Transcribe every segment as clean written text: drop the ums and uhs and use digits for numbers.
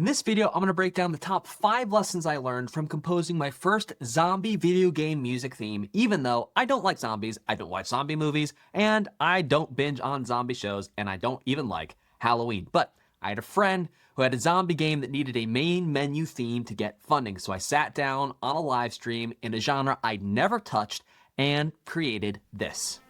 In this video, I'm going to break down the top 5 lessons I learned from composing my first zombie video game music theme, even though I don't like zombies, I don't watch zombie movies, and I don't binge on zombie shows, and I don't even like Halloween. But I had a friend who had a zombie game that needed a main menu theme to get funding, so I sat down on a live stream in a genre I'd never touched and created this.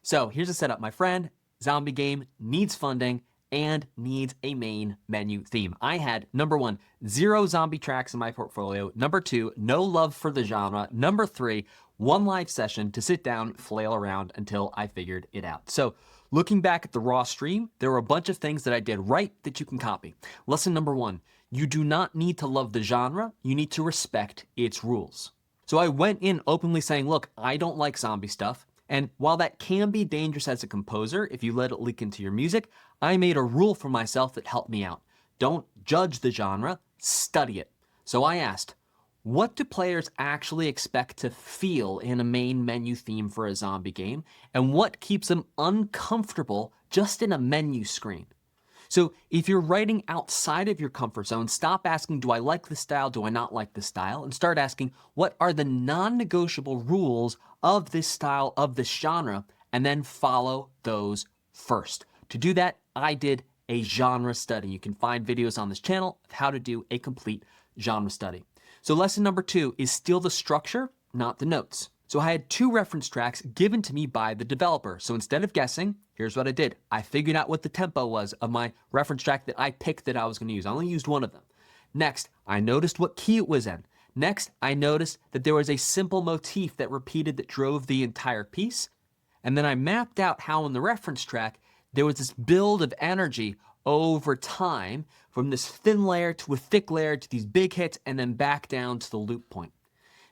So here's a setup. My friend, zombie game, needs funding and needs a main menu theme. I had, number 1, 0 zombie tracks in my portfolio. Number 2, no love for the genre. Number 3, 1 live session to sit down, flail around until I figured it out. So looking back at the raw stream, there were a bunch of things that I did right that you can copy. Lesson number 1, you do not need to love the genre. You need to respect its rules. So I went in openly saying, look, I don't like zombie stuff. And while that can be dangerous as a composer if you let it leak into your music, I made a rule for myself that helped me out. Don't judge the genre, study it. So I asked, what do players actually expect to feel in a main menu theme for a zombie game? And what keeps them uncomfortable just in a menu screen? So if you're writing outside of your comfort zone, stop asking, do I like this style? Do I not like this style? And start asking, what are the non-negotiable rules of this style, of this genre? And then follow those first. To do that, I did a genre study. You can find videos on this channel of how to do a complete genre study. So lesson number 2 is steal the structure, not the notes. So I had 2 reference tracks given to me by the developer. So instead of guessing, here's what I did. I figured out what the tempo was of my reference track that I picked that I was going to use. I only used one of them. Next, I noticed what key it was in. Next, I noticed that there was a simple motif that repeated that drove the entire piece. And then I mapped out how in the reference track, there was this build of energy over time from this thin layer to a thick layer to these big hits and then back down to the loop point.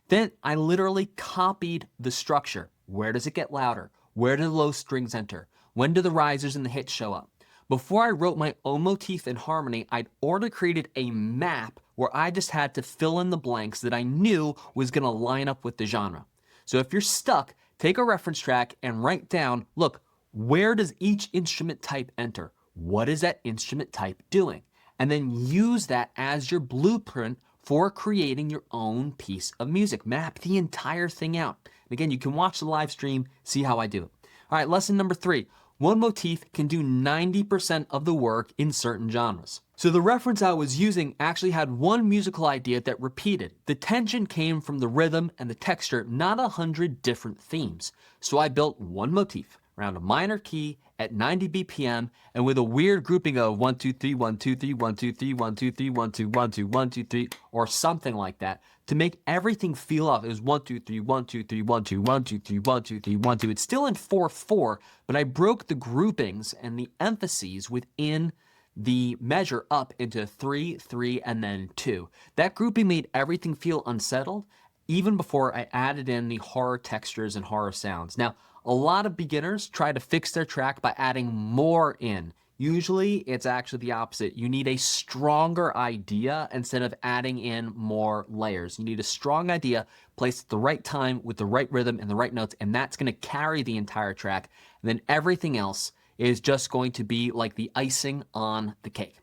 Then I literally copied the structure. Where does it get louder? Where do the low strings enter? When do the risers and the hits show up? Before I wrote my own motif and harmony, I'd already created a map where I just had to fill in the blanks that I knew was going to line up with the genre. So if you're stuck, take a reference track and write down, look, where does each instrument type enter? What is that instrument type doing? And then use that as your blueprint for creating your own piece of music. Map the entire thing out. And again, you can watch the live stream, see how I do it. All right, lesson number 3. One motif can do 90% of the work in certain genres. So the reference I was using actually had one musical idea that repeated. The tension came from the rhythm and the texture, not 100 different themes. So I built one motif around a minor key at 90 BPM and with a weird grouping of 1 2 3 1 2 3 1 2 3 1 2 3 1 2 1 2 1 2 3 or something like that to make everything feel off. It was 1 2 3 1 2 3 1 2 1 2 3 1 2 3 1 2. It's still in 4/4, but I broke the groupings and the emphases within the measure up into 3 3 and then 2. That grouping made everything feel unsettled even before I added in the horror textures and horror sounds. Now, a lot of beginners try to fix their track by adding more in. Usually, it's actually the opposite. You need a stronger idea instead of adding in more layers. You need a strong idea placed at the right time with the right rhythm and the right notes, and that's going to carry the entire track. And then everything else is just going to be like the icing on the cake.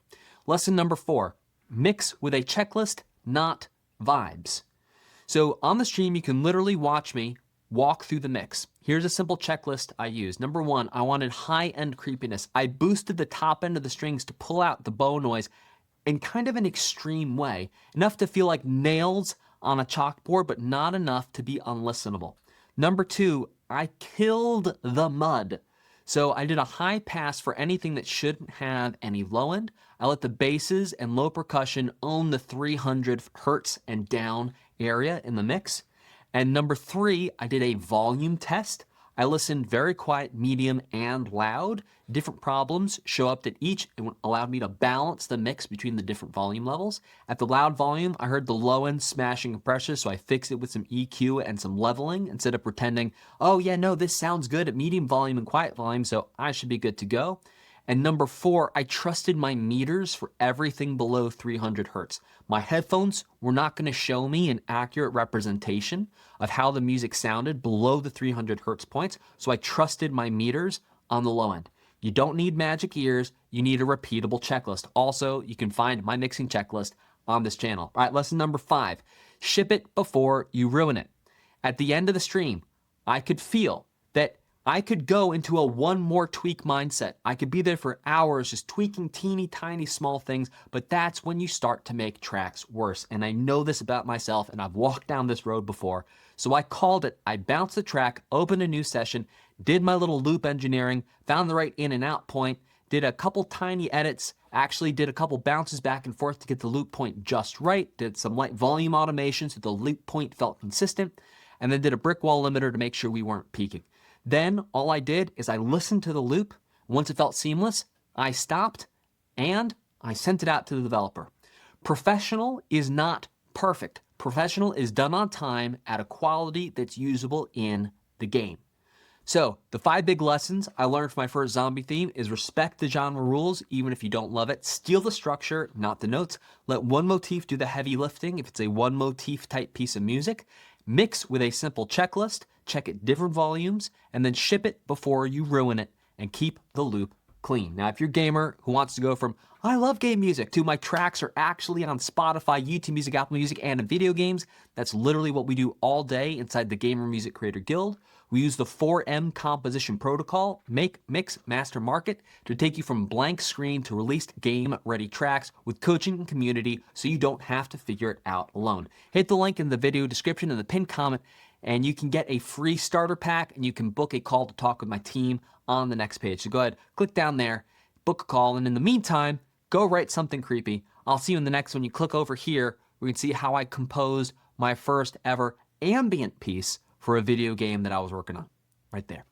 Lesson number 4, mix with a checklist, not vibes. So on the stream, you can literally watch me walk through the mix. Here's a simple checklist I used. Number 1, I wanted high-end creepiness. I boosted the top end of the strings to pull out the bow noise in kind of an extreme way, enough to feel like nails on a chalkboard, but not enough to be unlistenable. Number 2, I killed the mud. So I did a high pass for anything that shouldn't have any low end. I let the basses and low percussion own the 300 hertz and down area in the mix. And number 3, I did a volume test. I listened very quiet, medium, and loud. Different problems show up at each. It allowed me to balance the mix between the different volume levels. At the loud volume, I heard the low end smashing compressor, so I fixed it with some EQ and some leveling instead of pretending, oh yeah, no, this sounds good at medium volume and quiet volume, so I should be good to go. And number 4, I trusted my meters for everything below 300 hertz. My headphones were not going to show me an accurate representation of how the music sounded below the 300 hertz points, so I trusted my meters on the low end. You don't need magic ears, you need a repeatable checklist. Also, you can find my mixing checklist on this channel. All right, lesson number 5, ship it before you ruin it. At the end of the stream, I could feel that I could go into a one more tweak mindset. I could be there for hours just tweaking teeny tiny small things, but that's when you start to make tracks worse. And I know this about myself, and I've walked down this road before. So I called it. I bounced the track, opened a new session, did my little loop engineering, found the right in and out point, did a couple tiny edits, actually did a couple bounces back and forth to get the loop point just right, did some light volume automation so the loop point felt consistent, and then did a brick wall limiter to make sure we weren't peaking. Then all I did is I listened to the loop. Once it felt seamless, I stopped and I sent it out to the developer. Professional is not perfect. Professional is done on time at a quality that's usable in the game. So the 5 big lessons I learned from my first zombie theme is respect the genre rules, even if you don't love it. Steal the structure, not the notes. Let one motif do the heavy lifting if it's a one motif type piece of music. Mix with a simple checklist, check at different volumes, and then ship it before you ruin it, and keep the loop clean. Now, if you're a gamer who wants to go from, I love game music, to my tracks are actually on Spotify, YouTube Music, Apple Music, and in video games, that's literally what we do all day inside the Gamer Music Creator Guild. We use the 4M composition protocol, make, mix, master, market, to take you from blank screen to released game-ready tracks with coaching and community so you don't have to figure it out alone. Hit the link in the video description and the pinned comment, and you can get a free starter pack, and you can book a call to talk with my team on the next page. So go ahead, click down there, book a call, and in the meantime, go write something creepy. I'll see you in the next one. You click over here, we can see how I composed my first ever ambient piece for a video game that I was working on. Right there.